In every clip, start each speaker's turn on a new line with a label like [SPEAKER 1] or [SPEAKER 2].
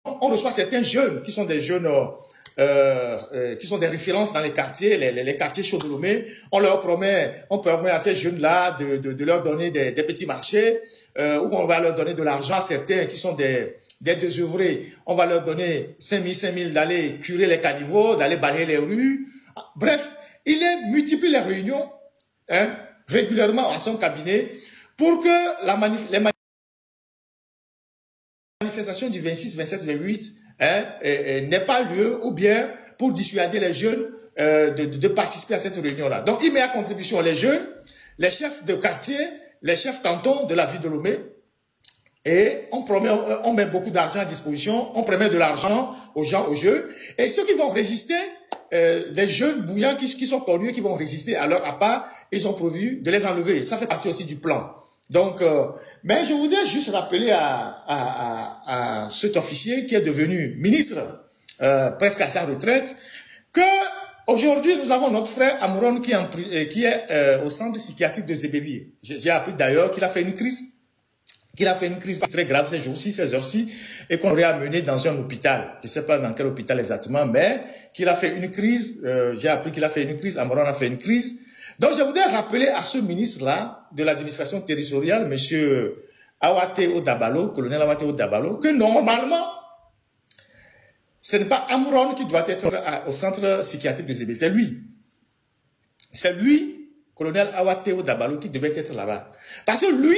[SPEAKER 1] on reçoit certains jeunes qui sont des jeunes qui sont des références dans les quartiers, les quartiers chauds de Lomé. On promet à ces jeunes-là de leur donner des petits marchés, où on va leur donner de l'argent à certains qui sont des désœuvrés. On va leur donner 5 000 d'aller curer les caniveaux, d'aller balayer les rues. Bref, il multiplie les réunions régulièrement à son cabinet pour que les manifestations du 26, 27, 28 n'aient pas lieu, ou bien pour dissuader les jeunes de participer à cette réunion-là. Donc, il met à contribution les jeunes, les chefs de quartier, les chefs cantons de la ville de Lomé, et on met beaucoup d'argent à disposition, on promet de l'argent aux gens au jeu, et ceux qui vont résister, les jeunes bouillants qui sont connus, qui vont résister à leur appât, ils ont prévu de les enlever. Ça fait partie aussi du plan. Donc, mais je voudrais juste rappeler à cet officier qui est devenu ministre, presque à sa retraite, que aujourd'hui nous avons notre frère Amouron qui est au centre psychiatrique de Zébéville. J'ai appris d'ailleurs qu'il a fait une crise. Très grave ces jours-ci, ces heures-ci, et qu'on aurait amené dans un hôpital. Je ne sais pas dans quel hôpital exactement, mais qu'il a fait une crise. J'ai appris qu'il a fait une crise. Amouron a fait une crise. Donc, je voudrais rappeler à ce ministre-là de l'administration territoriale, monsieur Awate Odabalo, colonel Awate Odabalo, que normalement, ce n'est pas Amouron qui doit être au centre psychiatrique de Zébé, c'est lui. C'est lui, colonel Awate Odabalo, qui devait être là-bas. Parce que lui,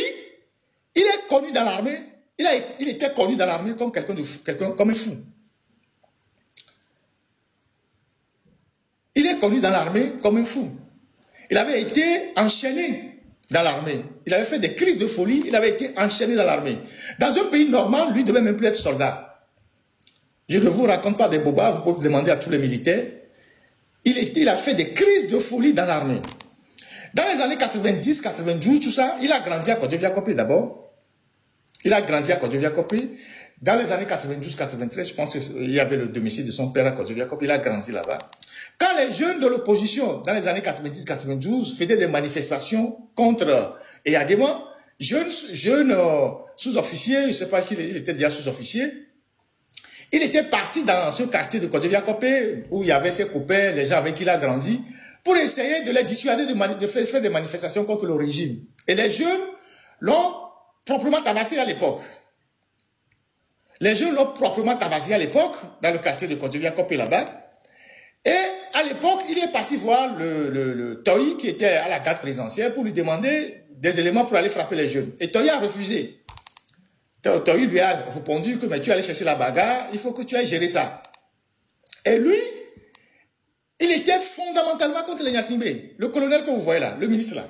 [SPEAKER 1] il est connu dans l'armée, il était connu dans l'armée comme quelqu'un de fou, comme un fou. Il est connu dans l'armée comme un fou. Il avait été enchaîné dans l'armée. Il avait fait des crises de folie, il avait été enchaîné dans l'armée. Dans un pays normal, lui ne devait même plus être soldat. Je ne vous raconte pas des bobas, vous pouvez demander à tous les militaires. Il a fait des crises de folie dans l'armée. Dans les années 90, 92, tout ça, il a grandi à Kodjoviakopé d'abord. Il a grandi à Kodjoviakopé. Dans les années 92, 93, je pense qu'il y avait le domicile de son père à Kodjoviakopé. Il a grandi là-bas. Quand les jeunes de l'opposition, dans les années 90, 92, faisaient des manifestations contre Eyadema, jeunes sous-officiers, je ne sais pas qu'il était déjà sous-officier, il était parti dans ce quartier de Kodjoviakopé, où il y avait ses copains, les gens avec qui il a grandi, pour essayer de les dissuader de faire des manifestations contre le régime. Et les jeunes l'ont proprement tabassé à l'époque. Les jeunes l'ont proprement tabassé à l'époque, dans le quartier de Kodjoviakopé là-bas. Et à l'époque, il est parti voir le Toyi qui était à la garde présidentielle pour lui demander des éléments pour aller frapper les jeunes. Et Toyi a refusé. Toyi lui a répondu que mais tu allais chercher la bagarre, il faut que tu ailles gérer ça. Et lui, il était fondamentalement contre les Gnassingbé, le colonel que vous voyez là, le ministre là.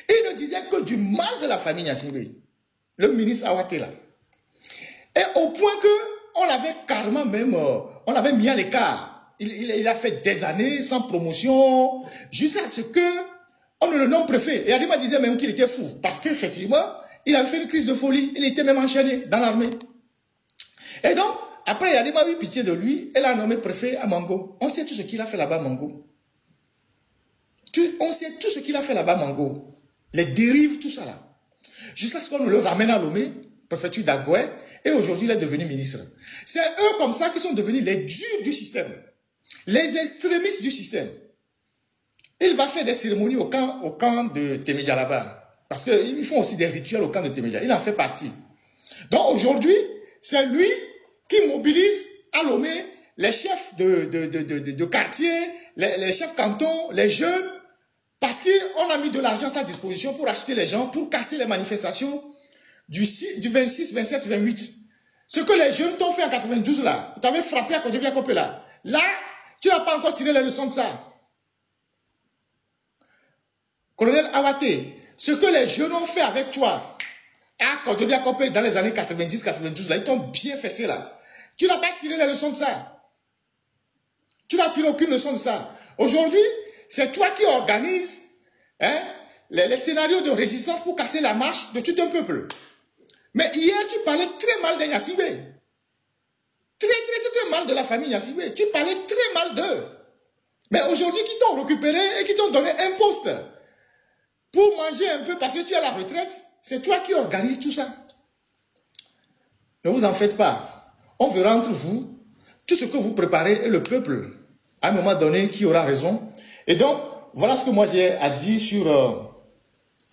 [SPEAKER 1] Et il ne disait que du mal de la famille Gnassingbé, le ministre Awate là. Et au point que on l'avait carrément même, on l'avait mis à l'écart. Il a fait des années sans promotion, jusqu'à ce que on ne le nomme préfet. Et Adema disait même qu'il était fou, parce qu'effectivement, il avait fait une crise de folie, il était même enchaîné dans l'armée. Et donc, après, Adema a eu pitié de lui, elle a nommé préfet à Mango. On sait tout ce qu'il a fait là-bas, Mango. On sait tout ce qu'il a fait là-bas, Mango. Les dérives, tout ça là. Jusqu'à ce qu'on le ramène à Lomé, préfecture d'Agoué, et aujourd'hui il est devenu ministre. C'est eux comme ça qui sont devenus les durs du système. Les extrémistes du système. Il va faire des cérémonies au camp de Temeja là-bas. Parce qu'ils font aussi des rituels au camp de Temeja. Il en fait partie. Donc aujourd'hui, c'est lui qui mobilise à Lomé les chefs de quartier, les chefs cantons, les jeunes, parce qu'on a mis de l'argent à sa disposition pour acheter les gens, pour casser les manifestations du 26, 27, 28. Ce que les jeunes t'ont fait en 92 là, tu avais frappé à Kodjoviakopé là. Là, tu n'as pas encore tiré les leçons de ça. Colonel Awate, ce que les jeunes ont fait avec toi à Kodjoviakopé dans les années 90, 92, là, ils t'ont bien fessé là. Tu n'as pas tiré les leçons de ça. Tu n'as tiré aucune leçon de ça. Aujourd'hui, c'est toi qui organises les scénarios de résistance pour casser la marche de tout un peuple. Mais hier, tu parlais très mal des Gnassingbé. Très mal de la famille Gnassingbé. Tu parlais très mal d'eux. Mais aujourd'hui, qui t'ont récupéré et qui t'ont donné un poste pour manger un peu parce que tu es à la retraite, c'est toi qui organises tout ça. Ne vous en faites pas. On verra entre vous tout ce que vous préparez et le peuple, à un moment donné, qui aura raison. Et donc, voilà ce que moi j'ai à dire sur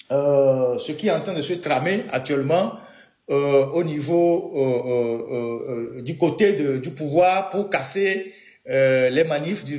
[SPEAKER 1] ce qui est en train de se tramer actuellement au niveau du côté du pouvoir pour casser les manifs du